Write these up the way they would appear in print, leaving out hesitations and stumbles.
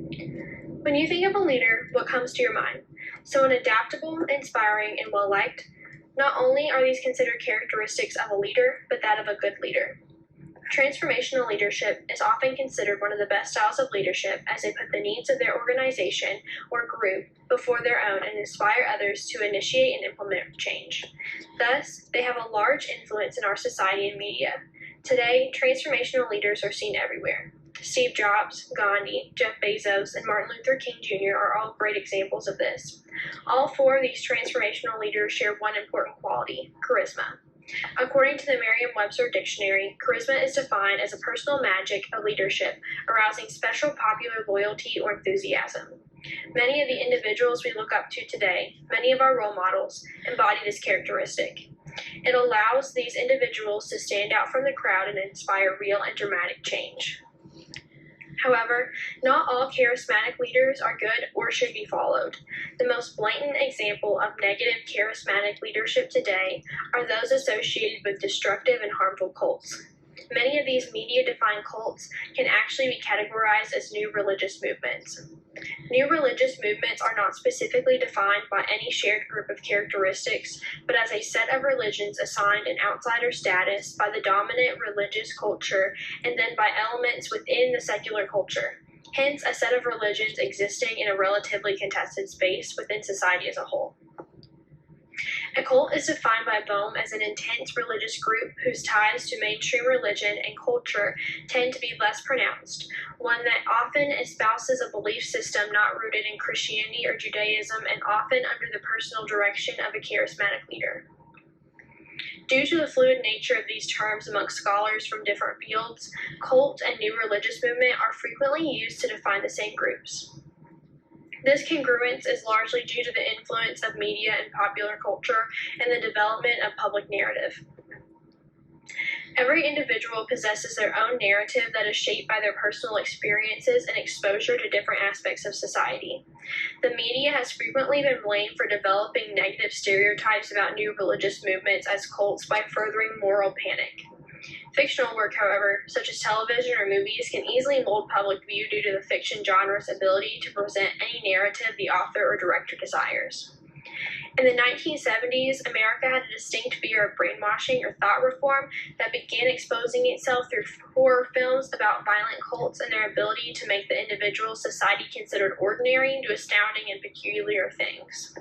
When you think of a leader, what comes to your mind? Someone adaptable, inspiring, and well-liked? Not only are these considered characteristics of a leader, but that of a good leader. Transformational leadership is often considered one of the best styles of leadership, as they put the needs of their organization or group before their own and inspire others to initiate and implement change. Thus, they have a large influence in our society and media. Today, transformational leaders are seen everywhere. Steve Jobs, Gandhi, Jeff Bezos, and Martin Luther King Jr. are all great examples of this. All four of these transformational leaders share one important quality: charisma. According to the Merriam-Webster Dictionary, charisma is defined as a personal magic of leadership, arousing special popular loyalty or enthusiasm. Many of the individuals we look up to today, many of our role models, embody this characteristic. It allows these individuals to stand out from the crowd and inspire real and dramatic change. However, not all charismatic leaders are good or should be followed. The most blatant example of negative charismatic leadership today are those associated with destructive and harmful cults. Many of these media-defined cults can actually be categorized as new religious movements. New religious movements are not specifically defined by any shared group of characteristics, but as a set of religions assigned an outsider status by the dominant religious culture and then by elements within the secular culture. Hence, a set of religions existing in a relatively contested space within society as a whole. A cult is defined by Bohm as an intense religious group whose ties to mainstream religion and culture tend to be less pronounced, one that often espouses a belief system not rooted in Christianity or Judaism and often under the personal direction of a charismatic leader. Due to the fluid nature of these terms amongst scholars from different fields, cult and new religious movement are frequently used to define the same groups. This congruence is largely due to the influence of media and popular culture and the development of public narrative. Every individual possesses their own narrative that is shaped by their personal experiences and exposure to different aspects of society. The media has frequently been blamed for developing negative stereotypes about new religious movements as cults by furthering moral panic. Fictional work, however, such as television or movies, can easily mold public view due to the fiction genre's ability to present any narrative the author or director desires. In the 1970s, America had a distinct fear of brainwashing or thought reform that began exposing itself through horror films about violent cults and their ability to make the individual society considered ordinary do astounding and peculiar things.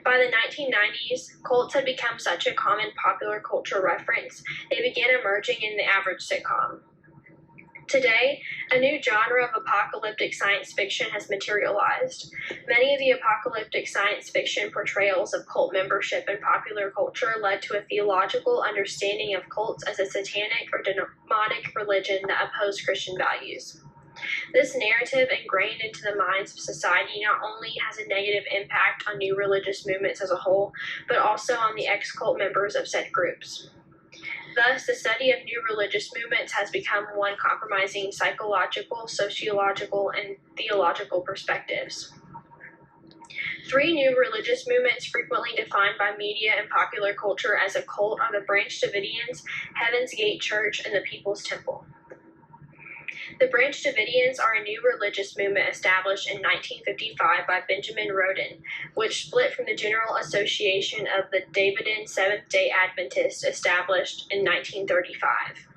By the 1990s, cults had become such a common popular culture reference, they began emerging in the average sitcom. Today, a new genre of apocalyptic science fiction has materialized. Many of the apocalyptic science fiction portrayals of cult membership in popular culture led to a theological understanding of cults as a satanic or demonic religion that opposed Christian values. This narrative ingrained into the minds of society not only has a negative impact on new religious movements as a whole, but also on the ex-cult members of said groups. Thus, the study of new religious movements has become one compromising psychological, sociological, and theological perspectives. Three new religious movements frequently defined by media and popular culture as a cult are the Branch Davidians, Heaven's Gate Church, and the People's Temple. The Branch Davidians are a new religious movement established in 1955 by Benjamin Roden, which split from the General Association of the Davidian Seventh-day Adventists established in 1935.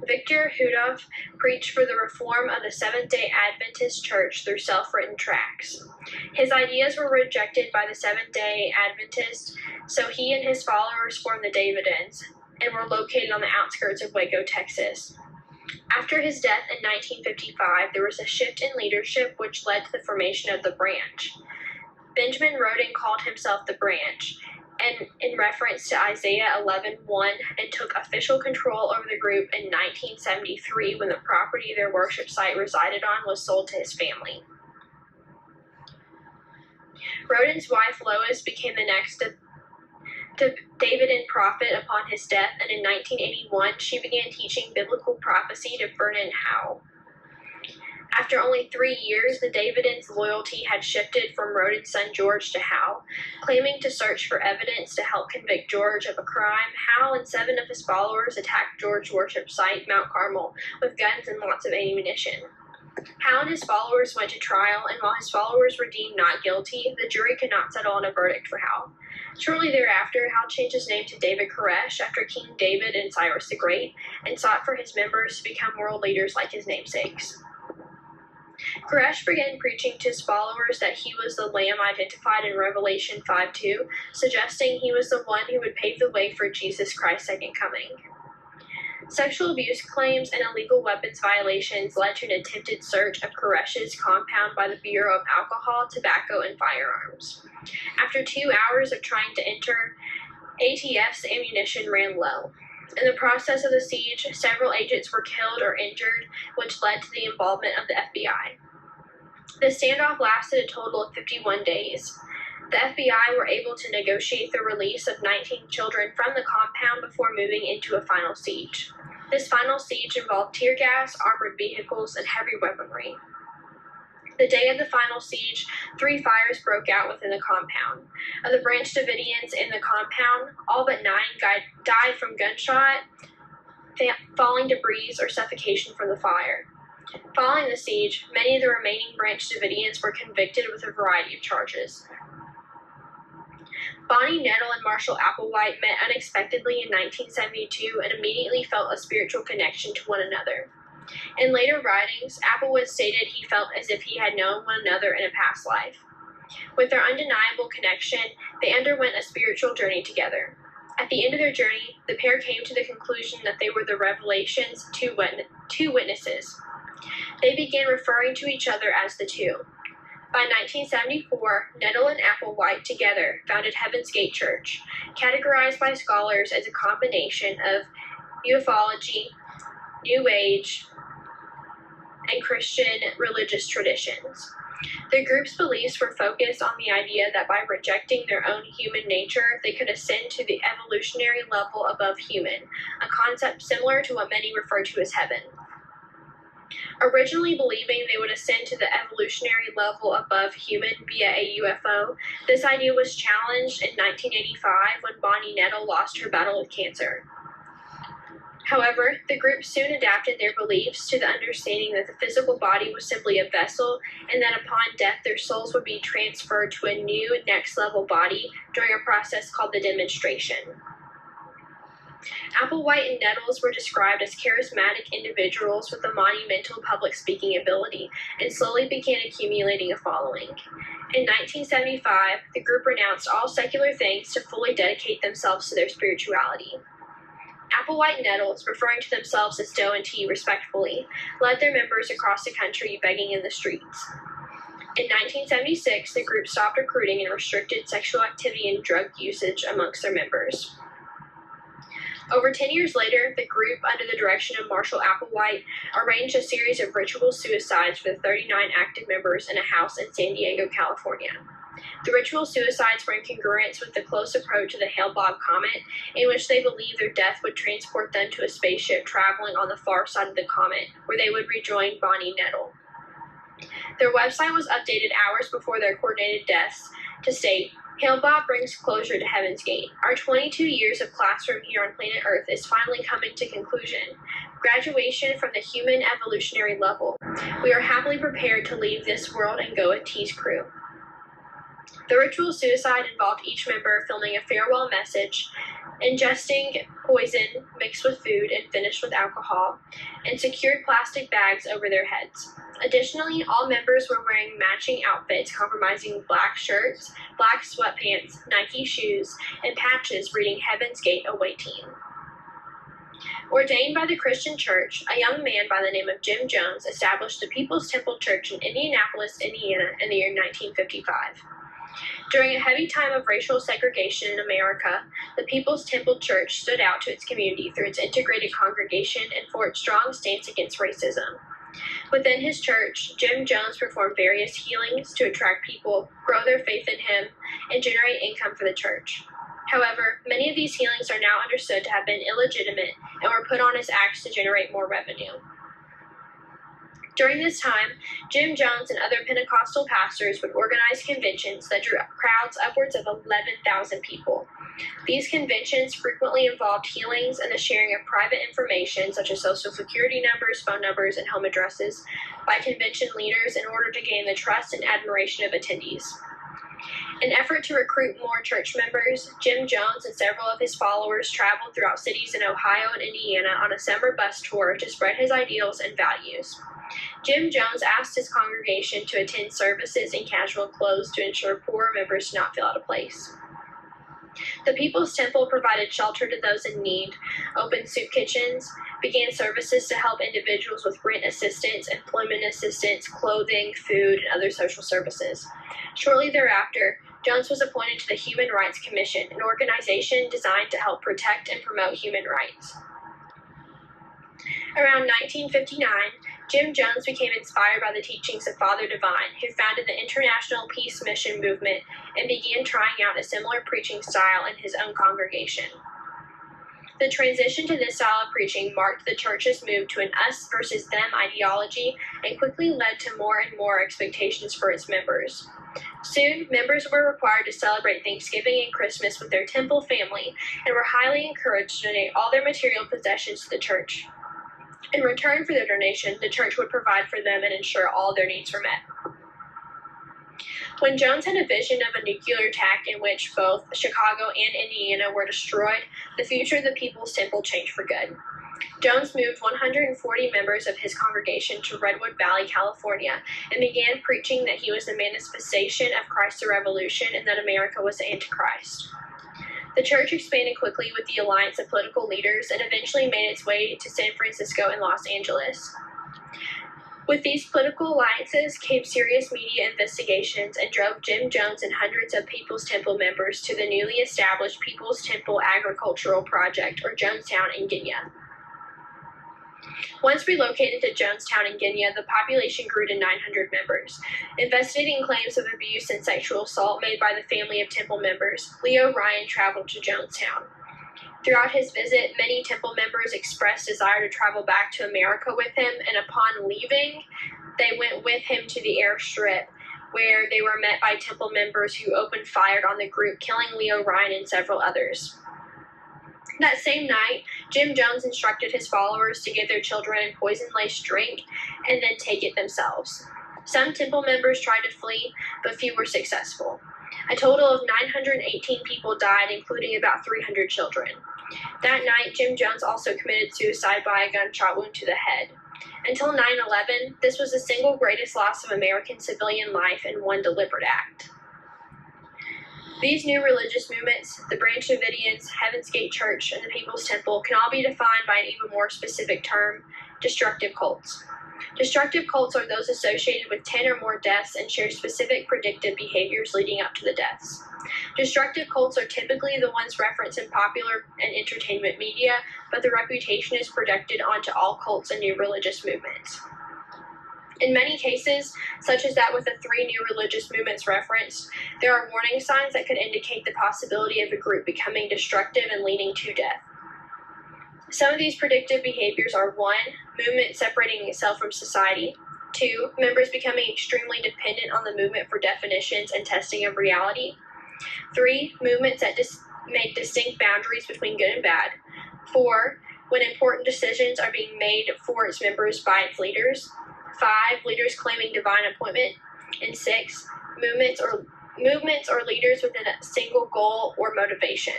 Victor Hudoff preached for the reform of the Seventh-day Adventist Church through self-written tracts. His ideas were rejected by the Seventh-day Adventists, so he and his followers formed the Davidians, and were located on the outskirts of Waco, Texas. After his death in 1955, there was a shift in leadership which led to the formation of the Branch. Benjamin Roden called himself the Branch, and in reference to Isaiah 11:1, and took official control over the group in 1973 when the property their worship site resided on was sold to his family. Roden's wife Lois became the next Davidian prophet upon his death, and in 1981 she began teaching biblical prophecy to Vernon Howe. After only 3 years, the Davidians' loyalty had shifted from Rhoden's son George to Hal. Claiming to search for evidence to help convict George of a crime, Hal and 7 of his followers attacked George's worship site, Mount Carmel, with guns and lots of ammunition. Hal and his followers went to trial, and while his followers were deemed not guilty, the jury could not settle on a verdict for Hal. Shortly thereafter, Hal changed his name to David Koresh after King David and Cyrus the Great, and sought for his members to become world leaders like his namesakes. Koresh began preaching to his followers that he was the Lamb identified in Revelation 5:2, suggesting he was the one who would pave the way for Jesus Christ's second coming. Sexual abuse claims and illegal weapons violations led to an attempted search of Koresh's compound by the Bureau of Alcohol, Tobacco, and Firearms. After 2 hours of trying to enter, ATF's ammunition ran low. In the process of the siege, several agents were killed or injured, which led to the involvement of the FBI. The standoff lasted a total of 51 days. The FBI were able to negotiate the release of 19 children from the compound before moving into a final siege. This final siege involved tear gas, armored vehicles, and heavy weaponry. The day of the final siege, 3 fires broke out within the compound. Of the Branch Davidians in the compound, all but 9 died from gunshot, falling debris, or suffocation from the fire. Following the siege, many of the remaining Branch Davidians were convicted with a variety of charges. Bonnie Nettle and Marshall Applewhite met unexpectedly in 1972 and immediately felt a spiritual connection to one another. In later writings, Applewhite stated he felt as if he had known one another in a past life. With their undeniable connection, they underwent a spiritual journey together. At the end of their journey, the pair came to the conclusion that they were the Revelation's two witnesses. They began referring to each other as the two. By 1974, Nettle and Applewhite together founded Heaven's Gate Church, categorized by scholars as a combination of ufology, New Age, and Christian religious traditions. The group's beliefs were focused on the idea that by rejecting their own human nature, they could ascend to the evolutionary level above human, a concept similar to what many refer to as heaven. Originally believing they would ascend to the evolutionary level above human via a UFO, this idea was challenged in 1985 when Bonnie Nettle lost her battle with cancer. However, the group soon adapted their beliefs to the understanding that the physical body was simply a vessel and that upon death their souls would be transferred to a new next-level body during a process called the demonstration. Applewhite and Nettles were described as charismatic individuals with a monumental public speaking ability and slowly began accumulating a following. In 1975, the group renounced all secular things to fully dedicate themselves to their spirituality. Applewhite and Nettles, referring to themselves as Doe and T respectfully, led their members across the country begging in the streets. In 1976, the group stopped recruiting and restricted sexual activity and drug usage amongst their members. Over 10 years later, the group, under the direction of Marshall Applewhite, arranged a series of ritual suicides for the 39 active members in a house in San Diego, California. The ritual suicides were in congruence with the close approach of the Hale-Bopp comet, in which they believed their death would transport them to a spaceship traveling on the far side of the comet, where they would rejoin Bonnie Nettle. Their website was updated hours before their coordinated deaths to state, Hale-Bopp brings closure to Heaven's Gate. Our 22 years of classroom here on planet Earth is finally coming to conclusion. Graduation from the human evolutionary level. We are happily prepared to leave this world and go with T's crew. The ritual suicide involved each member filming a farewell message, ingesting poison mixed with food and finished with alcohol, and secured plastic bags over their heads. Additionally, all members were wearing matching outfits comprising black shirts, black sweatpants, Nike shoes, and patches reading Heaven's Gate Away Team. Ordained by the Christian Church, a young man by the name of Jim Jones established the People's Temple Church in Indianapolis, Indiana in the year 1955. During a heavy time of racial segregation in America, the People's Temple Church stood out to its community through its integrated congregation and for its strong stance against racism. Within his church, Jim Jones performed various healings to attract people, grow their faith in him, and generate income for the church. However, many of these healings are now understood to have been illegitimate and were put on as acts to generate more revenue. During this time, Jim Jones and other Pentecostal pastors would organize conventions that drew crowds upwards of 11,000 people. These conventions frequently involved healings and the sharing of private information such as social security numbers, phone numbers, and home addresses by convention leaders in order to gain the trust and admiration of attendees. In an effort to recruit more church members, Jim Jones and several of his followers traveled throughout cities in Ohio and Indiana on a summer bus tour to spread his ideals and values. Jim Jones asked his congregation to attend services in casual clothes to ensure poor members did not feel out of place. The People's Temple provided shelter to those in need, opened soup kitchens, began services to help individuals with rent assistance, employment assistance, clothing, food, and other social services. Shortly thereafter, Jones was appointed to the Human Rights Commission, an organization designed to help protect and promote human rights. Around 1959, Jim Jones became inspired by the teachings of Father Divine, who founded the International Peace Mission movement and began trying out a similar preaching style in his own congregation. The transition to this style of preaching marked the church's move to an us versus them ideology and quickly led to more and more expectations for its members. Soon, members were required to celebrate Thanksgiving and Christmas with their temple family and were highly encouraged to donate all their material possessions to the church. In return for their donation, the church would provide for them and ensure all their needs were met. When Jones had a vision of a nuclear attack in which both Chicago and Indiana were destroyed, the future of the People's Temple changed for good. Jones moved 140 members of his congregation to Redwood Valley, California, and began preaching that he was the manifestation of Christ the Revolution and that America was the Antichrist. The church expanded quickly with the alliance of political leaders and eventually made its way to San Francisco and Los Angeles. With these political alliances came serious media investigations and drove Jim Jones and hundreds of People's Temple members to the newly established People's Temple Agricultural Project, or Jonestown in Kenya. Once relocated to Jonestown in Kenya, the population grew to 900 members. Investigating claims of abuse and sexual assault made by the family of Temple members, Leo Ryan traveled to Jonestown. Throughout his visit, many Temple members expressed desire to travel back to America with him, and upon leaving, they went with him to the airstrip, where they were met by Temple members who opened fire on the group, killing Leo Ryan and several others. That same night, Jim Jones instructed his followers to give their children a poison-laced drink and then take it themselves. Some Temple members tried to flee, but few were successful. A total of 918 people died, including about 300 children. That night, Jim Jones also committed suicide by a gunshot wound to the head. Until 9/11, this was the single greatest loss of American civilian life in one deliberate act. These new religious movements, the Branch Davidians, Heaven's Gate Church, and the People's Temple, can all be defined by an even more specific term: destructive cults. Destructive cults are those associated with 10 or more deaths and share specific predictive behaviors leading up to the deaths. Destructive cults are typically the ones referenced in popular and entertainment media, but the reputation is projected onto all cults and new religious movements. In many cases, such as that with the 3 new religious movements referenced, there are warning signs that could indicate the possibility of a group becoming destructive and leading to death. Some of these predictive behaviors are 1. Movement separating itself from society. 2. Members becoming extremely dependent on the movement for definitions and testing of reality. 3. Movements that make distinct boundaries between good and bad. 4. When important decisions are being made for its members by its leaders. 5. Leaders claiming divine appointment. And 6. Movements or leaders within a single goal or motivation.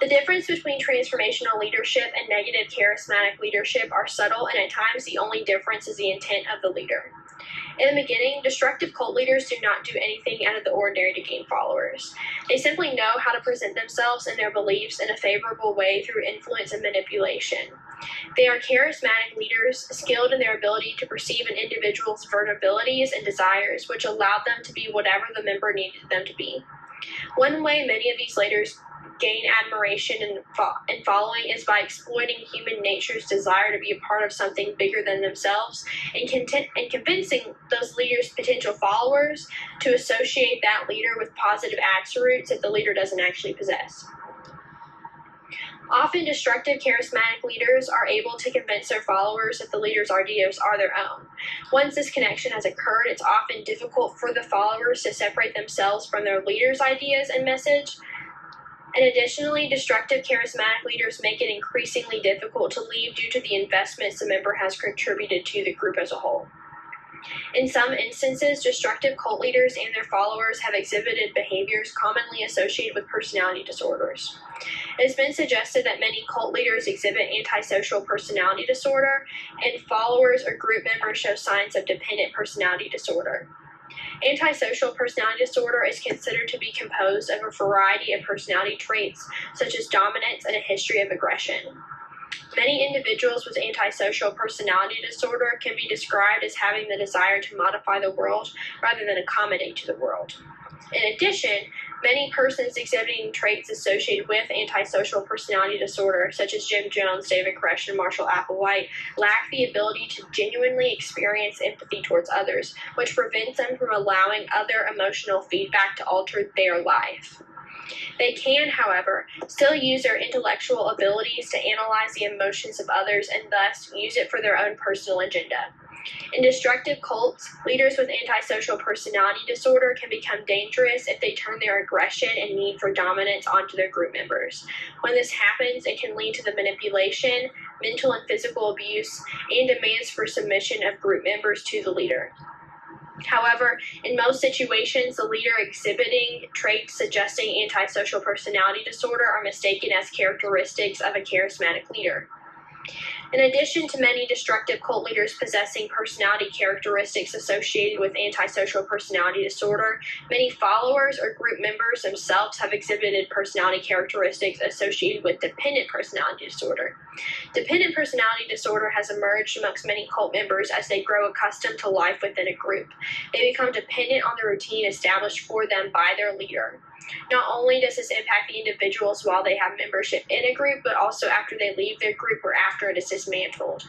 The difference between transformational leadership and negative charismatic leadership are subtle, and at times the only difference is the intent of the leader. In the beginning, destructive cult leaders do not do anything out of the ordinary to gain followers. They simply know how to present themselves and their beliefs in a favorable way through influence and manipulation. They are charismatic leaders, skilled in their ability to perceive an individual's vulnerabilities and desires, which allow them to be whatever the member needed them to be. One way many of these leaders gain admiration and following is by exploiting human nature's desire to be a part of something bigger than themselves and convincing those leaders' potential followers to associate that leader with positive attributes that the leader doesn't actually possess. Often, destructive charismatic leaders are able to convince their followers that the leader's ideas are their own. Once this connection has occurred, it's often difficult for the followers to separate themselves from their leader's ideas and message. And additionally, destructive charismatic leaders make it increasingly difficult to leave due to the investments the member has contributed to the group as a whole. In some instances, destructive cult leaders and their followers have exhibited behaviors commonly associated with personality disorders. It has been suggested that many cult leaders exhibit antisocial personality disorder, and followers or group members show signs of dependent personality disorder. Antisocial personality disorder is considered to be composed of a variety of personality traits, such as dominance and a history of aggression. Many individuals with antisocial personality disorder can be described as having the desire to modify the world rather than accommodate to the world. In addition, many persons exhibiting traits associated with antisocial personality disorder, such as Jim Jones, David Koresh, and Marshall Applewhite, lack the ability to genuinely experience empathy towards others, which prevents them from allowing other emotional feedback to alter their life. They can, however, still use their intellectual abilities to analyze the emotions of others and thus use it for their own personal agenda. In destructive cults, leaders with antisocial personality disorder can become dangerous if they turn their aggression and need for dominance onto their group members. When this happens, it can lead to the manipulation, mental and physical abuse, and demands for submission of group members to the leader. However, in most situations, the leader exhibiting traits suggesting antisocial personality disorder are mistaken as characteristics of a charismatic leader. In addition to many destructive cult leaders possessing personality characteristics associated with antisocial personality disorder, many followers or group members themselves have exhibited personality characteristics associated with dependent personality disorder. Dependent personality disorder has emerged amongst many cult members as they grow accustomed to life within a group. They become dependent on the routine established for them by their leader. Not only does this impact the individuals while they have membership in a group, but also after they leave their group or after it is dismantled.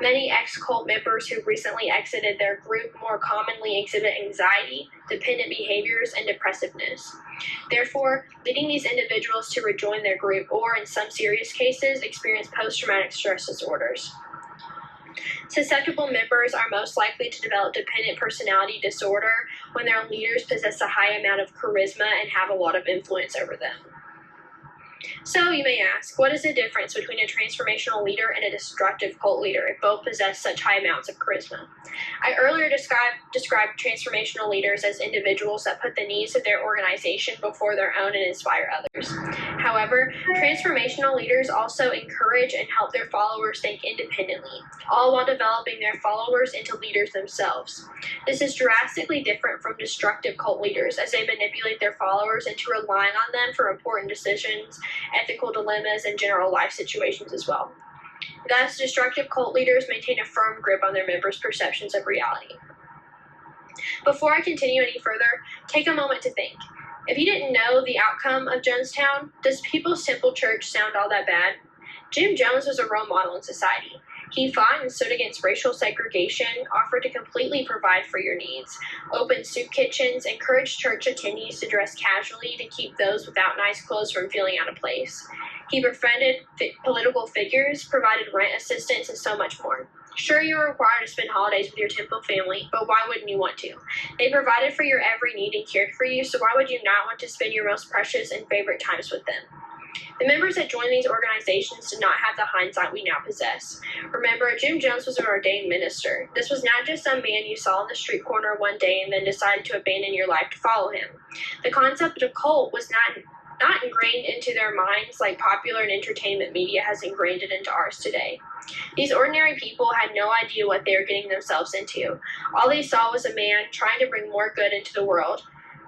Many ex-cult members who recently exited their group more commonly exhibit anxiety, dependent behaviors, and depressiveness. Therefore, leading these individuals to rejoin their group or, in some serious cases, experience post-traumatic stress disorders. Susceptible members are most likely to develop dependent personality disorder when their leaders possess a high amount of charisma and have a lot of influence over them. So you may ask, what is the difference between a transformational leader and a destructive cult leader if both possess such high amounts of charisma? I earlier described transformational leaders as individuals that put the needs of their organization before their own and inspire others. However, transformational leaders also encourage and help their followers think independently, all while developing their followers into leaders themselves. This is drastically different from destructive cult leaders, as they manipulate their followers into relying on them for important decisions, ethical dilemmas, and general life situations as well. Thus, destructive cult leaders maintain a firm grip on their members' perceptions of reality. Before I continue any further, take a moment to think. If you didn't know the outcome of Jonestown, does People's Temple Church sound all that bad? Jim Jones was a role model in society. He fought and stood against racial segregation, offered to completely provide for your needs, opened soup kitchens, encouraged church attendees to dress casually to keep those without nice clothes from feeling out of place. He befriended political figures, provided rent assistance, and so much more. Sure, you were required to spend holidays with your temple family, but why wouldn't you want to? They provided for your every need and cared for you, so why would you not want to spend your most precious and favorite times with them? The members that joined these organizations did not have the hindsight we now possess. Remember, Jim Jones was an ordained minister. This was not just some man you saw on the street corner one day and then decided to abandon your life to follow him. The concept of cult was not ingrained into their minds like popular and entertainment media has ingrained it into ours today. These ordinary people had no idea what they were getting themselves into. All they saw was a man trying to bring more good into the world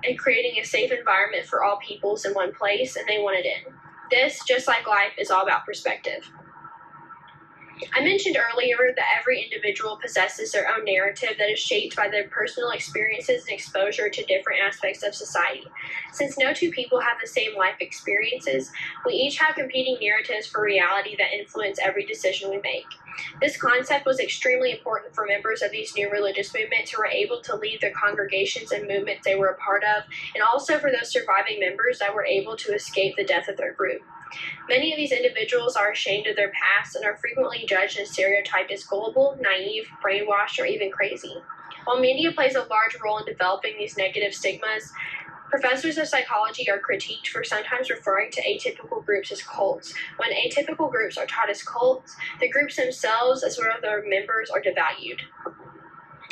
and creating a safe environment for all peoples in one place, and they wanted in. This, just like life, is all about perspective. I mentioned earlier that every individual possesses their own narrative that is shaped by their personal experiences and exposure to different aspects of society. Since no two people have the same life experiences, we each have competing narratives for reality that influence every decision we make. This concept was extremely important for members of these new religious movements who were able to leave their congregations and movements they were a part of, and also for those surviving members that were able to escape the death of their group. Many of these individuals are ashamed of their past and are frequently judged and stereotyped as gullible, naive, brainwashed, or even crazy. While media plays a large role in developing these negative stigmas, professors of psychology are critiqued for sometimes referring to atypical groups as cults. When atypical groups are taught as cults, the groups themselves, as well as their members, are devalued.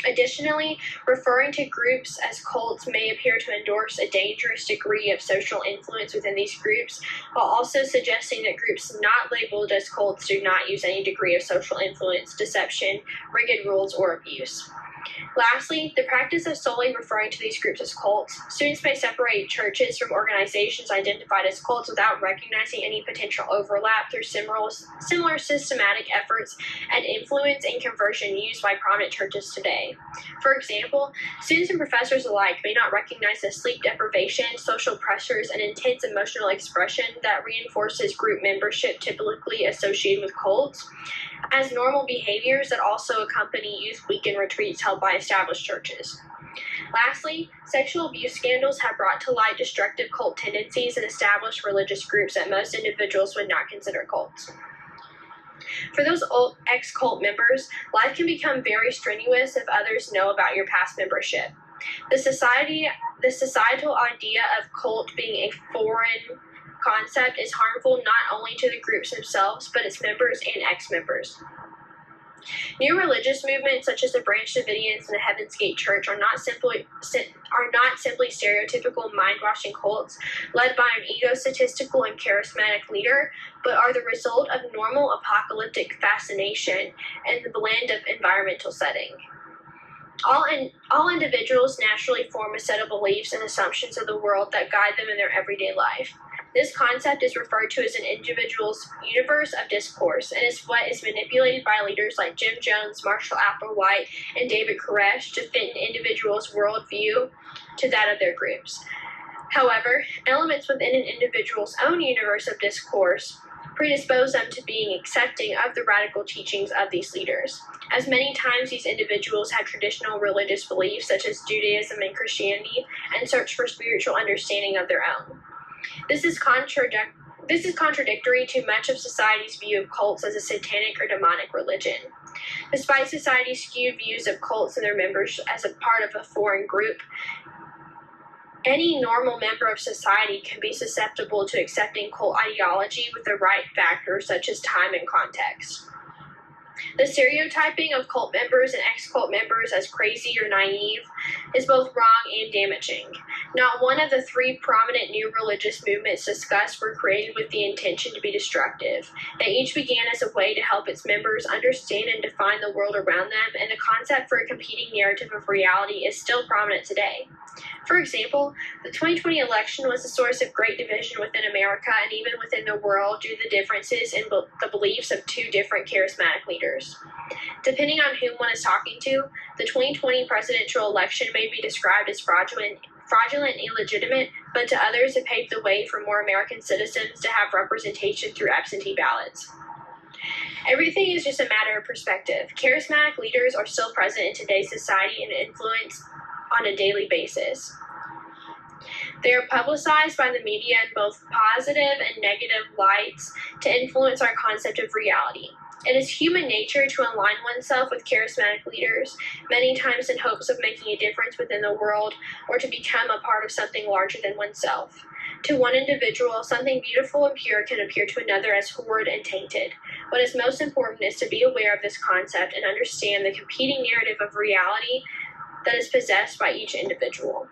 Additionally, referring to groups as cults may appear to endorse a dangerous degree of social influence within these groups, while also suggesting that groups not labeled as cults do not use any degree of social influence, deception, rigid rules, or abuse. Lastly, the practice of solely referring to these groups as cults. Students may separate churches from organizations identified as cults without recognizing any potential overlap through similar systematic efforts at influence and conversion used by prominent churches today. For example, students and professors alike may not recognize the sleep deprivation, social pressures, and intense emotional expression that reinforces group membership typically associated with cults as normal behaviors that also accompany youth weekend retreats held by established churches. Lastly, sexual abuse scandals have brought to light destructive cult tendencies in established religious groups that most individuals would not consider cults. For those ex-cult members, life can become very strenuous if others know about your past membership. The societal idea of cult being a foreign concept is harmful not only to the groups themselves, but its members and ex-members. New religious movements such as the Branch Davidians and the Heaven's Gate Church are not simply stereotypical mind-washing cults led by an egotistical and charismatic leader, but are the result of normal apocalyptic fascination and the blend of environmental setting. All individuals naturally form a set of beliefs and assumptions of the world that guide them in their everyday life. This concept is referred to as an individual's universe of discourse, and is what is manipulated by leaders like Jim Jones, Marshall Applewhite, and David Koresh to fit an individual's worldview to that of their groups. However, elements within an individual's own universe of discourse predispose them to being accepting of the radical teachings of these leaders, as many times these individuals have traditional religious beliefs such as Judaism and Christianity and search for spiritual understanding of their own. This is contradictory to much of society's view of cults as a satanic or demonic religion. Despite society's skewed views of cults and their members as a part of a foreign group, any normal member of society can be susceptible to accepting cult ideology with the right factors such as time and context. The stereotyping of cult members and ex-cult members as crazy or naive is both wrong and damaging. Not one of the three prominent new religious movements discussed were created with the intention to be destructive. They each began as a way to help its members understand and define the world around them, and the concept for a competing narrative of reality is still prominent today. For example, the 2020 election was a source of great division within America and even within the world due to the differences in the beliefs of two different charismatic leaders. Depending on whom one is talking to, the 2020 presidential election may be described as fraudulent and illegitimate, but to others it paved the way for more American citizens to have representation through absentee ballots. Everything is just a matter of perspective. Charismatic leaders are still present in today's society and influence on a daily basis. They are publicized by the media in both positive and negative lights to influence our concept of reality. It is human nature to align oneself with charismatic leaders, many times in hopes of making a difference within the world or to become a part of something larger than oneself. To one individual, something beautiful and pure can appear to another as horrid and tainted. What is most important is to be aware of this concept and understand the competing narrative of reality that is possessed by each individual.